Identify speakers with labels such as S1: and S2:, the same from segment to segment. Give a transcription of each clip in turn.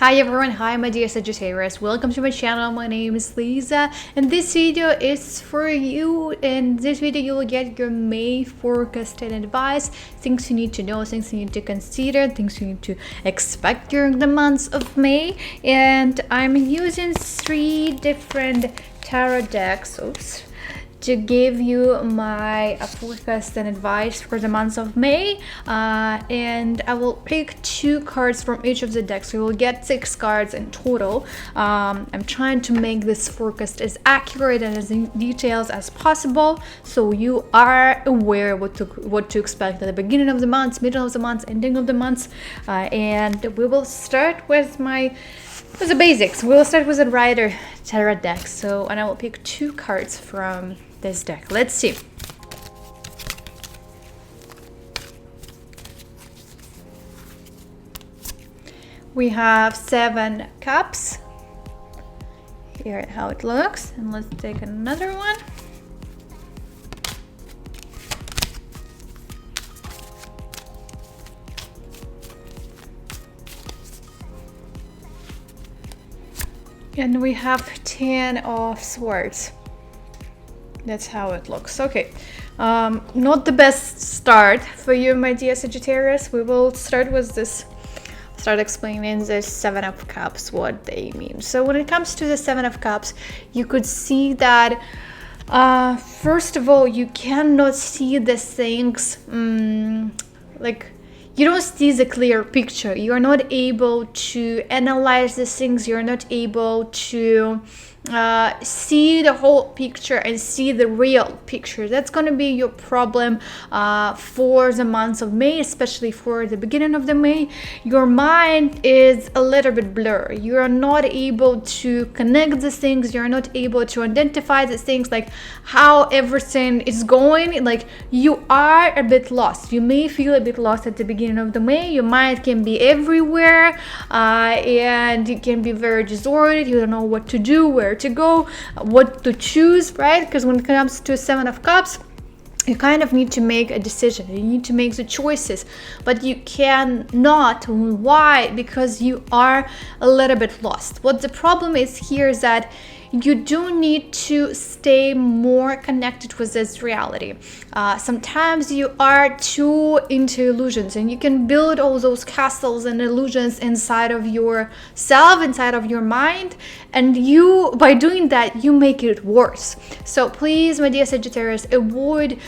S1: Hi everyone, hi my dear Sagittarius, welcome to my channel. My name is Liza and this video is for you. In this video you will get your May forecast and advice, things you need to know, things you need to consider, things you need to expect during the months of May. And I'm using 3 different tarot decks to give you my forecast and advice for the months of May, and I will pick 2 cards from each of the decks, so you will get 6 cards in total. I'm trying to make this forecast as accurate and as in details as possible, so you are aware what to expect at the beginning of the month, middle of the month, ending of the month. And we will start with the basics. We'll start with a Rider Tarot deck. And I will pick 2 cards from this deck. Let's see. We have 7 cups. Here how it looks. And let's take another one. And we have 10 of Swords. That's how it looks. Okay, not the best start for you, my dear Sagittarius. We will start with this, start explaining the 7 of Cups, what they mean. So when it comes to the 7 of Cups, you could see that first of all, you cannot see the things like you don't see the clear picture. You are not able to analyze the things. You're not able to see the whole picture and see the real picture. That's going to be your problem for the months of May, especially for the beginning of the May. Your mind is a little bit blurry. You are not able to connect the things. You're not able to identify the things, like how everything is going. Like, you are a bit lost. You may feel a bit lost at the beginning of the May. Your mind can be everywhere, and you can be very disoriented. You don't know what to do, where to go, what to choose, right? Because when it comes to 7 of Cups, you kind of need to make a decision. You need to make the choices, but you cannot. Why? Because you are a little bit lost. What the problem is here is that you do need to stay more connected with this reality. Sometimes you are too into illusions, and you can build all those castles and illusions inside of yourself, inside of your mind, and you, by doing that, you make it worse. So please, my dear Sagittarius, avoid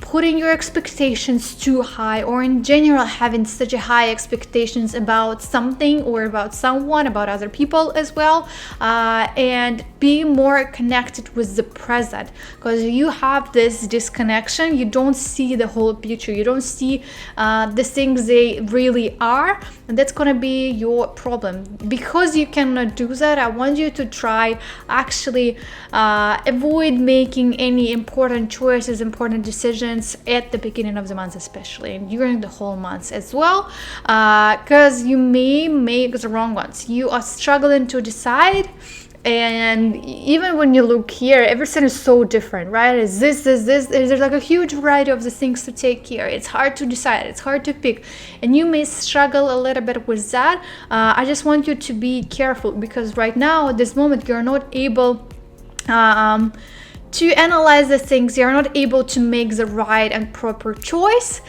S1: putting your expectations too high, or in general having such a high expectations about something or about someone, about other people as well, and be more connected with the present, because you have this disconnection. You don't see the whole picture. You don't see the things they really are, and that's gonna be your problem. Because you cannot do that, I want you to try actually avoid making any important choices, important decisions at the beginning of the month, especially, and during the whole month as well, because you may make the wrong ones. You are struggling to decide. And even when you look here, everything is so different, right? Is this, there's like a huge variety of the things to take here. It's hard to decide, it's hard to pick, and you may struggle a little bit with that. I just want you to be careful, because right now at this moment you're not able to analyze the things. You're not able to make the right and proper choice.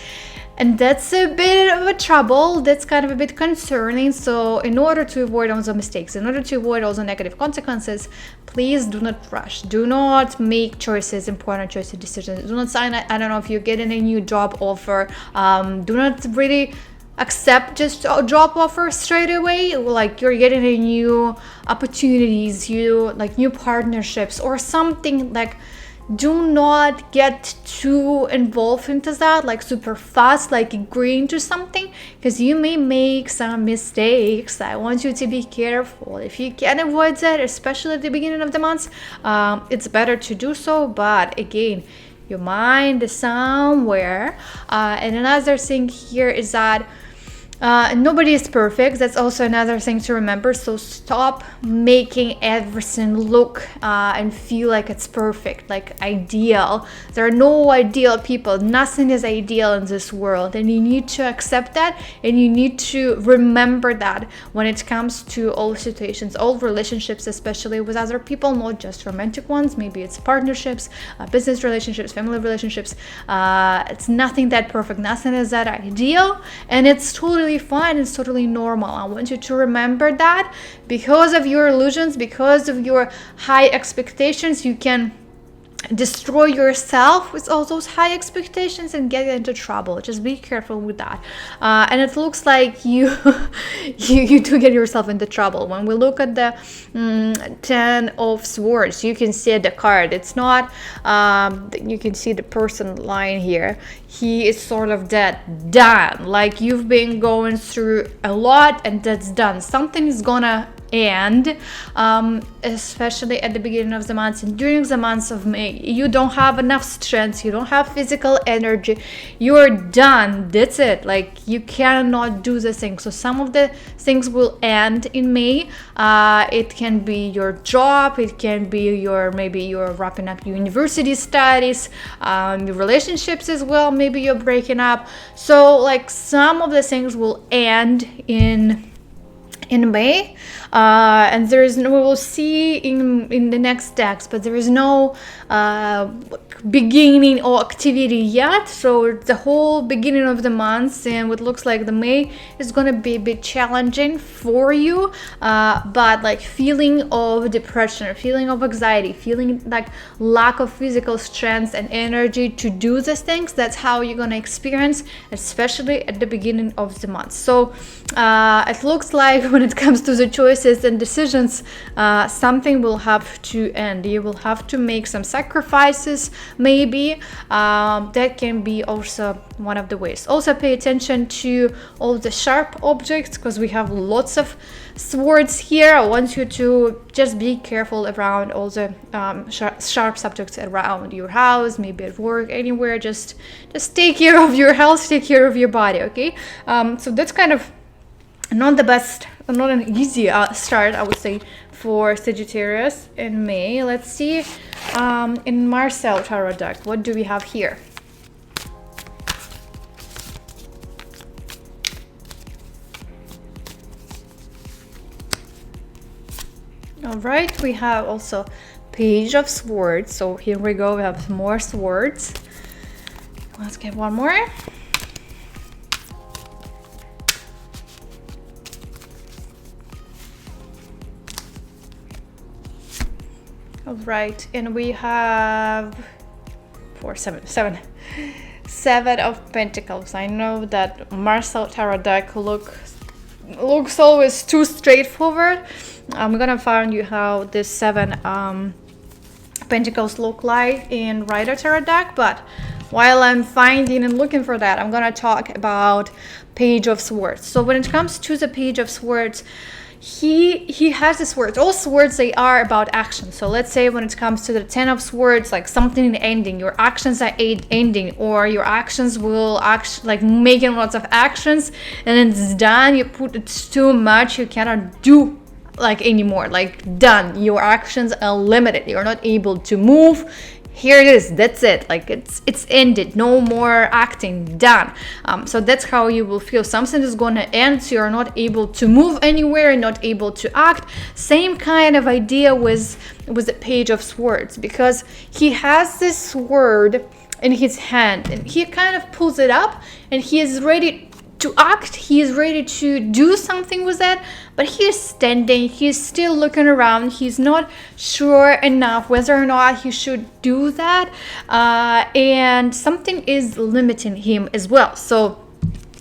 S1: And that's a bit of a trouble. That's kind of a bit concerning. So in order to avoid all the mistakes, in order to avoid all the negative consequences, please do not rush. Do not make choices, important choices, decisions. Do not sign, I don't know, if you're getting a new job offer, do not really accept just a job offer straight away. Like, you're getting a new opportunities, like new partnerships or something. Like, do not get too involved into that, like super fast, like agreeing to something, because you may make some mistakes. I want you to be careful. If you can avoid that, especially at the beginning of the month, it's better to do so. But again, your mind is somewhere. And another thing here is that Nobody is perfect. That's also another thing to remember. So stop making everything look and feel like it's perfect, like ideal. There are no ideal people. Nothing is ideal in this world, and you need to accept that, and you need to remember that when it comes to all situations, all relationships, especially with other people, not just romantic ones. Maybe it's partnerships, business relationships, family relationships. It's nothing that perfect. Nothing is that ideal, and it's totally fine. It's totally normal. I want you to remember that. Because of your illusions, because of your high expectations, you can destroy yourself with all those high expectations and get into trouble. Just be careful with that. And it looks like you you do get yourself into trouble. When we look at the 10 of Swords, you can see the card. It's not you can see the person lying here. He is sort of dead, done. Like you've been going through a lot, and that's done. Something is gonna end, especially at the beginning of the month and during the months of May. You don't have enough strength, you don't have physical energy, you're done. That's it. Like you cannot do the thing. So some of the things will end in May. It can be your job, it can be maybe you're wrapping up your university studies, your relationships as well, maybe you're breaking up. So like some of the things will end in May, and there is no, we will see in the next text, but there is no beginning or activity yet. So the whole beginning of the month and what looks like the May is going to be a bit challenging for you, but like feeling of depression, feeling of anxiety, feeling like lack of physical strength and energy to do these things, that's how you're going to experience, especially at the beginning of the month. So it looks like when it comes to the choices and decisions, something will have to end. You will have to make some sacrifices, maybe. That can be also one of the ways. Also pay attention to all the sharp objects, because we have lots of swords here. I want you to just be careful around all the sharp subjects around your house, maybe at work, anywhere. Just take care of your health, take care of your body, okay? So that's kind of not the best, not an easy start, I would say, for Sagittarius in May. Let's see, in Marcel Tarot deck, what do we have here? All right, we have also Page of Swords. So here we go, we have more swords. Let's get one more. All right, and we have seven of Pentacles. I know that Marcel Tarot deck looks always too straightforward. I'm gonna find you how this 7 Pentacles look like in Rider Tarot deck, but while I'm finding and looking for that, I'm gonna talk about Page of Swords. So when it comes to the Page of Swords, he has the swords. All swords, they are about action. So let's say when it comes to the 10 of Swords, like something ending, your actions are ending, or your actions will like making lots of actions and it's done. You put it's too much, you cannot do like anymore, like done. Your actions are limited, you're not able to move. Here it is, that's it, like it's ended, no more acting, done. So that's how you will feel. Something is going to end, so you're not able to move anywhere, not able to act. Same kind of idea with the Page of Swords, because he has this sword in his hand and he kind of pulls it up and he is ready to act, he is ready to do something with it, but he is standing, he is still looking around, he's not sure enough whether or not he should do that, and something is limiting him as well. So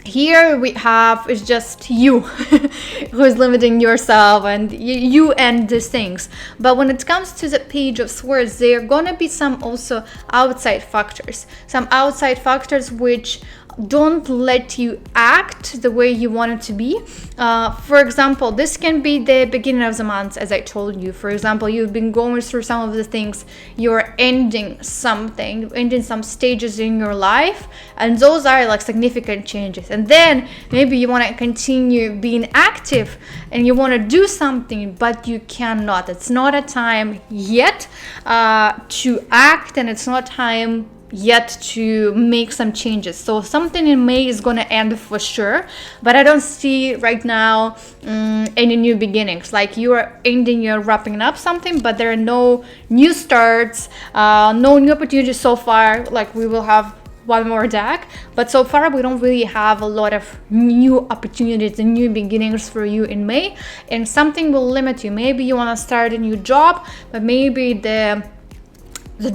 S1: here we have, it's just you who is limiting yourself, and you end these things. But when it comes to the Page of Swords, there are gonna be some also outside factors. Some outside factors which don't let you act the way you want it to be. For example, this can be the beginning of the month, as I told you. For example, you've been going through some of the things, you're ending something, ending some stages in your life, and those are like significant changes. And then maybe you want to continue being active and you want to do something, but you cannot. It's not a time yet to act, and it's not time yet to make some changes. So something in May is going to end for sure, but I don't see right now any new beginnings. Like you are ending, you're wrapping up something, but there are no new starts, no new opportunities so far. Like we will have one more deck, but so far we don't really have a lot of new opportunities and new beginnings for you in May, and something will limit you. Maybe you want to start a new job, but maybe the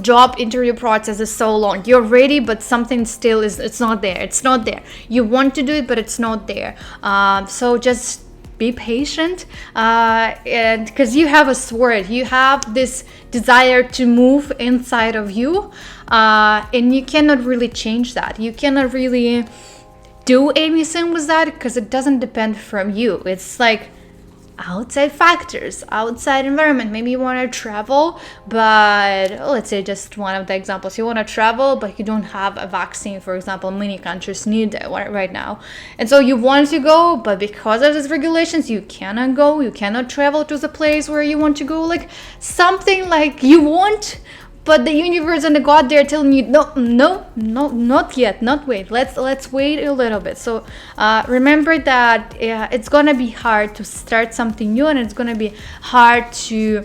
S1: job interview process is so long. You're ready, but something still it's not there. You want to do it, but it's not there. So just be patient, and because you have a sword, you have this desire to move inside of you, and you cannot really change that. You cannot really do anything with that because it doesn't depend from you. It's like outside factors, outside environment. Maybe you want to travel, but let's say just one of the examples, you want to travel but you don't have a vaccine. For example, many countries need it right now, and so you want to go, but because of these regulations you cannot go, you cannot travel to the place where you want to go. Like something like you want, but the universe and the God, they're telling you, no, not yet, not wait. Let's wait a little bit. So remember that it's gonna be hard to start something new, and it's gonna be hard to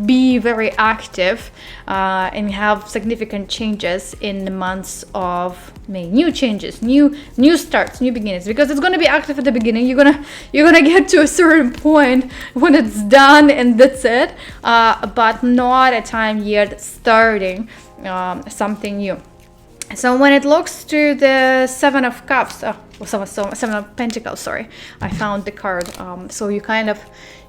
S1: be very active and have significant changes in the months of May. New changes, new starts, new beginnings. Because it's gonna be active at the beginning. You're gonna get to a certain point when it's done and that's it. But not a time yet starting something new. So when it looks to the Seven of Cups, Seven of Pentacles, sorry, I found the card. So you kind of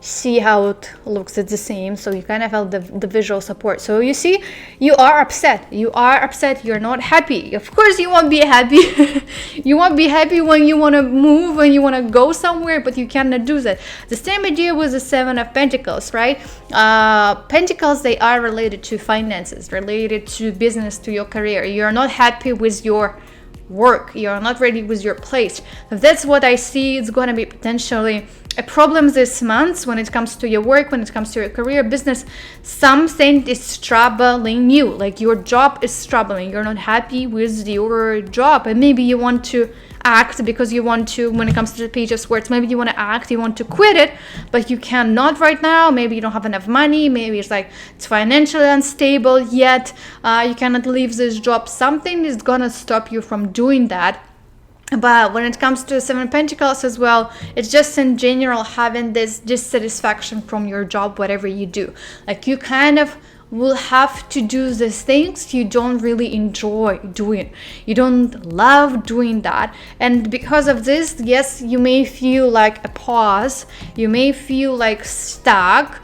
S1: see how it looks. It's the same. So you kind of have the visual support. So you see, you are upset. You're not happy. Of course, you won't be happy. You won't be happy when you want to move, when you want to go somewhere, but you cannot do that. The same idea with the Seven of Pentacles, right? Pentacles, they are related to finances, related to business, to your career. You're not happy with your work, you're not ready with your place. That's what I see. It's going to be potentially a problem this month when it comes to your work, when it comes to your career, business. Something is troubling you, like your job is troubling. You're not happy with your job, and maybe you want to act because you want to, when it comes to the Page of Swords, maybe you want to act, you want to quit it, but you cannot right now. Maybe you don't have enough money, maybe it's like it's financially unstable yet, you cannot leave this job. Something is gonna stop you from doing that. But when it comes to Seven of Pentacles as well, it's just in general having this dissatisfaction from your job, whatever you do. Like you kind of will have to do these things you don't really enjoy doing. You don't love doing that. And because of this, yes, you may feel like a pause. You may feel like stuck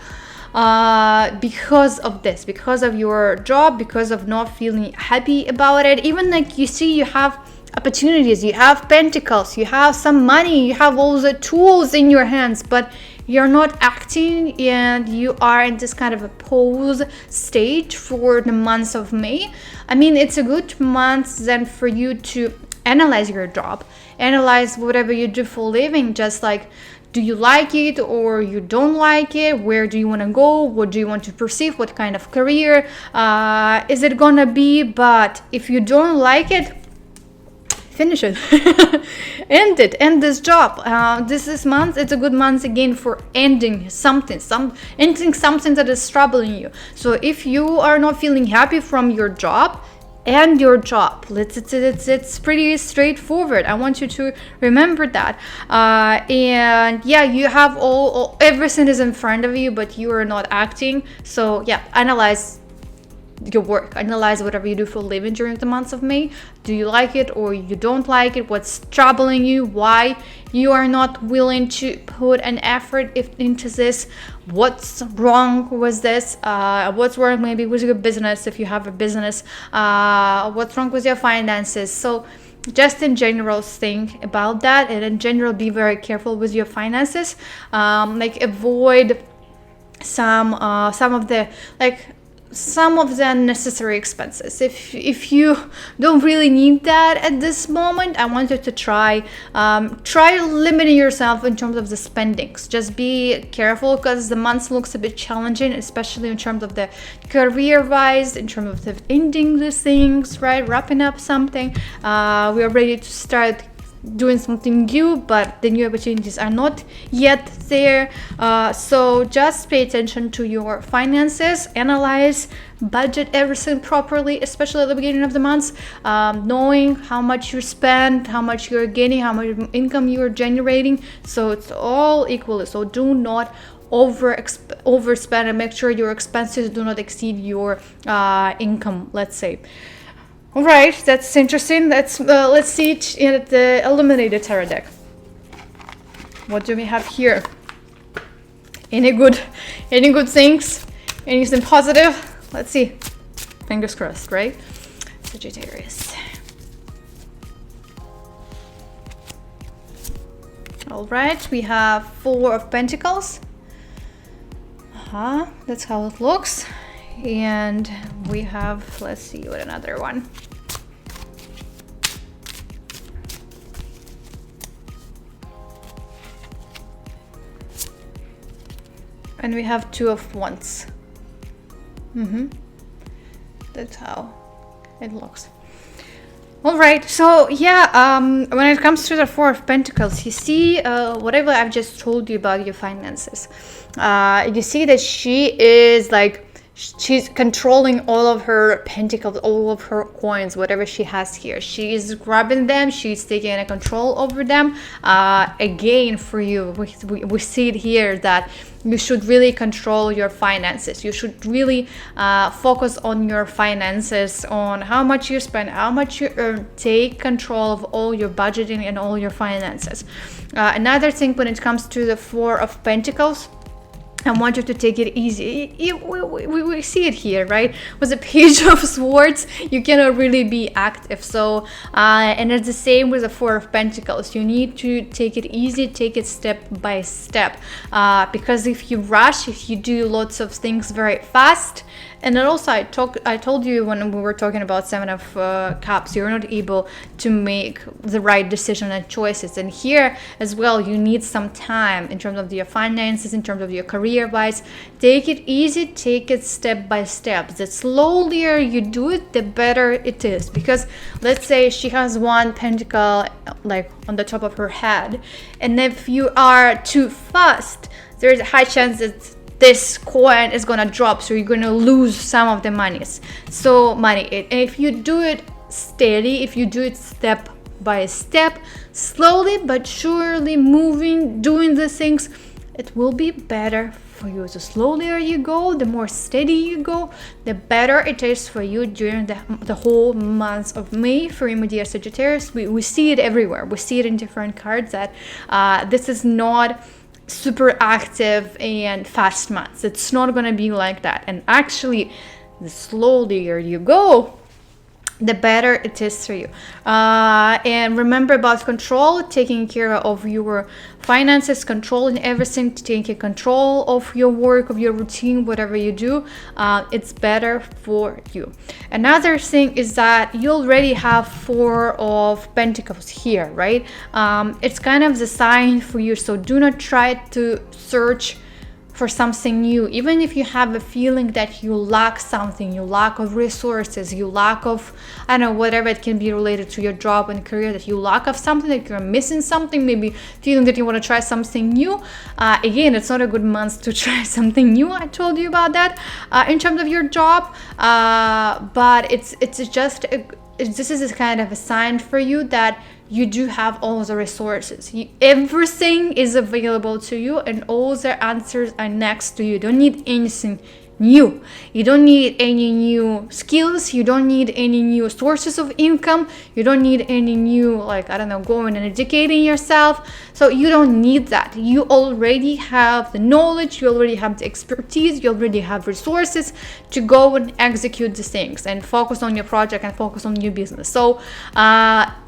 S1: because of this, because of your job, because of not feeling happy about it. Even like you see, you have opportunities, you have pentacles, you have some money, you have all the tools in your hands, but you're not acting, and you are in this kind of a pause stage for the month of May. I mean, it's a good month then for you to analyze your job, analyze whatever you do for a living, just like, do you like it or you don't like it? Where do you want to go? What do you want to perceive? What kind of career is it gonna be? But if you don't like it, finish it. End this job. This month, it's a good month again for ending something that is troubling you. So if you are not feeling happy from your job, end your job. It's pretty straightforward. I want you to remember that. And yeah, you have everything is in front of you, but you are not acting. So yeah, analyze your work, analyze whatever you do for a living during the months of May. Do you like it or you don't like it? What's troubling you? Why you are not willing to put an effort into this? What's wrong with this? What's wrong maybe with your business if you have a business? What's wrong with your finances? So just in general think about that, and in general be very careful with your finances. Like avoid some of the unnecessary expenses. If you don't really need that at this moment, I want you to try limiting yourself in terms of the spendings. Just be careful, because the month looks a bit challenging, especially in terms of the career wise, in terms of the ending these things, right, wrapping up something. We are ready to start doing something new, but the new opportunities are not yet there. So just pay attention to your finances, analyze, budget everything properly, especially at the beginning of the month, knowing how much you spend, how much you're getting, how much income you're generating, so it's all equally. So do not overspend, and make sure your expenses do not exceed your income, let's say. All right, that's interesting. Let's see it in the Illuminated Tarot deck. What do we have here? Any good things? Anything positive? Let's see. Fingers crossed, right? Sagittarius. All right, we have Four of Pentacles. That's how it looks. And we have, let's see what another one. And we have Two of Wands. That's how it looks. All right, so yeah, when it comes to the Four of Pentacles, you see whatever I've just told you about your finances. You see that she is like, she's controlling all of her pentacles, all of her coins, whatever she has here. She is grabbing them. She's taking a control over them. Again, for you, we see it here that you should really control your finances. You should really focus on your finances, on how much you spend, how much you earn. Take control of all your budgeting and all your finances. Another thing, when it comes to the Four of Pentacles, I want you to take it easy. We see it here, right? With the Page of Swords, you cannot really be active. So, and it's the same with the Four of Pentacles. You need to take it easy, take it step by step. Because if you rush, if you do lots of things very fast, and then also I told you when we were talking about Seven of Cups, you're not able to make the right decision and choices. And here as well, you need some time in terms of your finances, in terms of your career wise. Take it easy, take it step by step. The slower you do it, the better it is. Because let's say she has one pentacle like on the top of her head, and if you are too fast, there's a high chance that this coin is gonna drop, so you're gonna lose some of the money. And if you do it steady, if you do it step by step, slowly but surely moving, doing the things, it will be better for you. The slower you go, the more steady you go, the better it is for you during the whole month of May. For you, my dear Sagittarius, we see it everywhere. We see it in different cards that this is not super active and fast months. It's not going to be like that. And actually, the slower you go, the better it is for you. And remember about control, taking care of your finances, controlling everything, taking control of your work, of your routine, whatever you do, it's better for you. Another thing is that you already have Four of Pentacles here, right? It's kind of the sign for you. So do not try to search for something new. Even if you have a feeling that you lack something, you lack of resources, you lack of, I don't know, whatever it can be related to your job and career, that you lack of something, that you're missing something, maybe feeling that you want to try something new. Again, it's not a good month to try something new. I told you about that in terms of your job, but it's just this is a kind of a sign for you that you do have all the resources. Everything is available to you, and all the answers are next to you. You don't need anything new. You don't need any new skills. You don't need any new sources of income. You don't need any new, like, I don't know, going and educating yourself. So you don't need that. You already have the knowledge. You already have the expertise. You already have resources to go and execute the things and focus on your project and focus on your business. So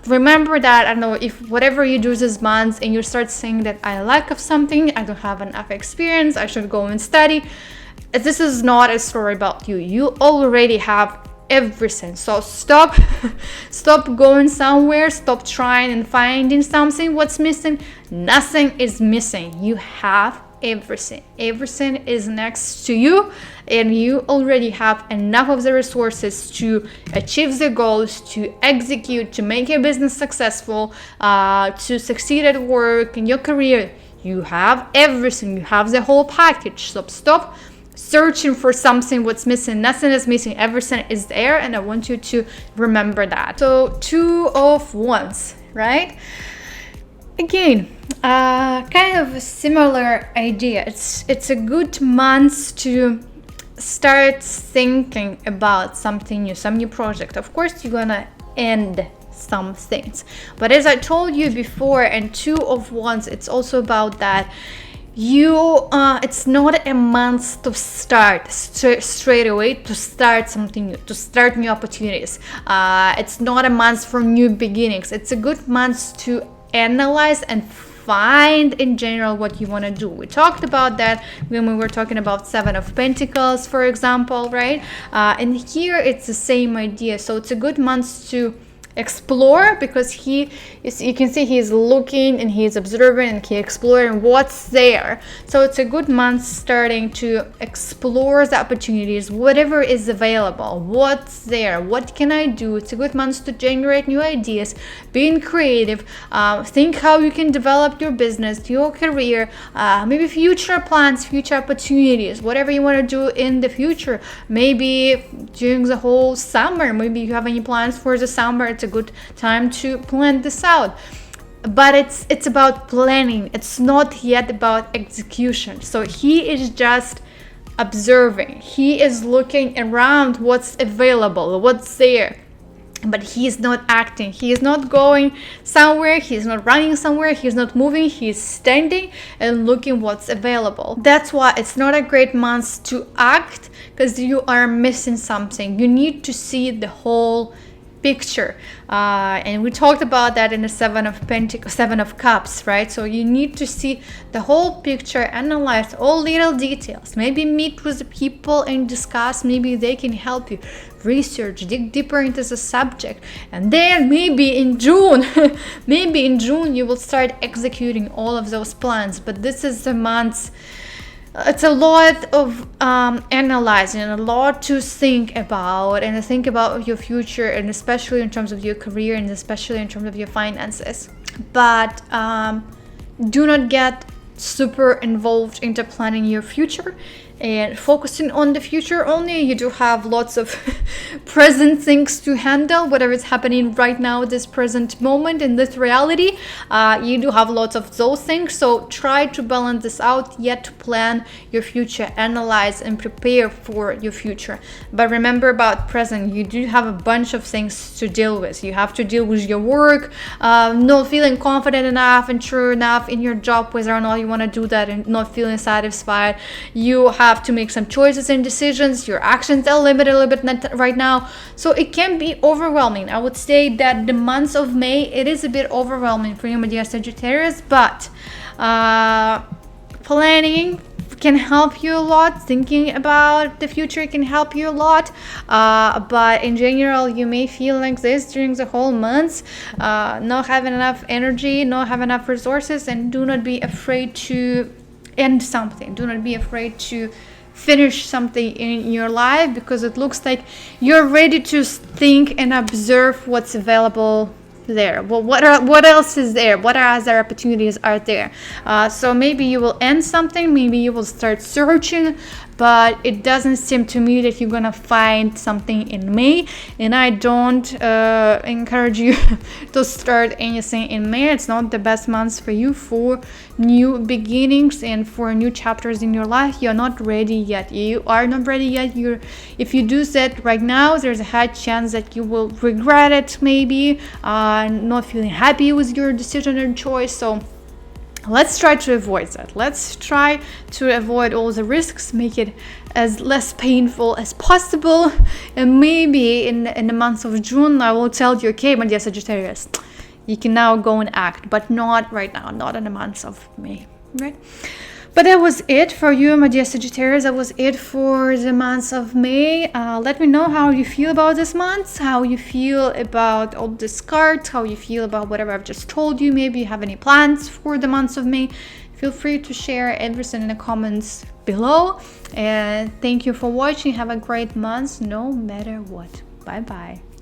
S1: remember that, I don't know, if whatever you do this month and you start saying that I lack of something, I don't have enough experience, I should go and study, this is not a story about you. You already have everything. So stop going somewhere, stop trying and finding something what's missing. Nothing is missing. You have everything is next to you, and you already have enough of the resources to achieve the goals, to execute, to make your business successful, to succeed at work, in your career. You have everything. You have the whole package. So stop searching for something what's missing. Nothing is missing. Everything is there, and I want you to remember that. So 2 of Wands, right? Again, kind of a similar idea. It's a good month to start thinking about something new, some new project. Of course, you're gonna end some things, but as I told you before, and 2 of Wands, it's also about that it's not a month to start straight away, to start something new, to start new opportunities. It's not a month for new beginnings. It's a good month to analyze and find in general what you want to do. We talked about that when we were talking about 7 of Pentacles, for example, right? And here it's the same idea. So it's a good month to explore, because you can see he's looking and he's observing and he's exploring what's there. So it's a good month starting to explore the opportunities, whatever is available, what's there, what can I do. It's a good month to generate new ideas, being creative, think how you can develop your business, your career, maybe future plans, future opportunities, whatever you want to do in the future. Maybe during the whole summer, maybe you have any plans for the summer. It's a good time to plan this out. But it's about planning. It's not yet about execution. So he is just observing. He is looking around what's available, what's there. But he is not acting. He is not going somewhere. He's not running somewhere. He's not moving. He's standing and looking what's available. That's why it's not a great month to act, because you are missing something. You need to see the whole picture, and we talked about that in the 7 of Cups, right? So you need to see the whole picture, analyze all little details, maybe meet with the people and discuss. Maybe they can help you research, dig deeper into the subject, and then maybe in June you will start executing all of those plans. But this is the month. It's a lot of analyzing, a lot to think about, and think about your future, and especially in terms of your career, and especially in terms of your finances. But do not get super involved into planning your future and focusing on the future only. You do have lots of present things to handle, whatever is happening right now, this present moment, in this reality. You do have lots of those things, so try to balance this out, yet to plan your future, analyze and prepare for your future. But remember about present, you do have a bunch of things to deal with. You have to deal with your work, not feeling confident enough and sure enough in your job, whether or not you want to do that, and not feeling satisfied. You have to make some choices and decisions. Your actions are limited a little bit right now, so it can be overwhelming. I would say that the month of May, it is a bit overwhelming for you, my dear Sagittarius, but planning can help you a lot. Thinking about the future can help you a lot, but in general you may feel like this during the whole month, not having enough energy, not have enough resources. And do not be afraid to end something. Do not be afraid to finish something in your life, because it looks like you're ready to think and observe what's available there. Well, what else is there? What other opportunities are there? So maybe you will end something, maybe you will start searching, but it doesn't seem to me that you're gonna find something in May. And I don't encourage you to start anything in May. It's not the best month for you for new beginnings and for new chapters in your life. You're not ready yet. You are not ready yet. If you do that right now, there's a high chance that you will regret it, maybe not feeling happy with your decision and choice. So let's try to avoid that. Let's try to avoid all the risks, make it as less painful as possible. And maybe in the month of June, I will tell you, okay, my dear Sagittarius, You can now go and act, but not right now, not in the months of May, right? But that was it for you, my dear Sagittarius. That was it for the months of May. Let me know how you feel about this month, how you feel about all this cards, how you feel about whatever I've just told you. Maybe you have any plans for the months of May. Feel free to share everything in the comments below. And thank you for watching. Have a great month, no matter what. Bye-bye.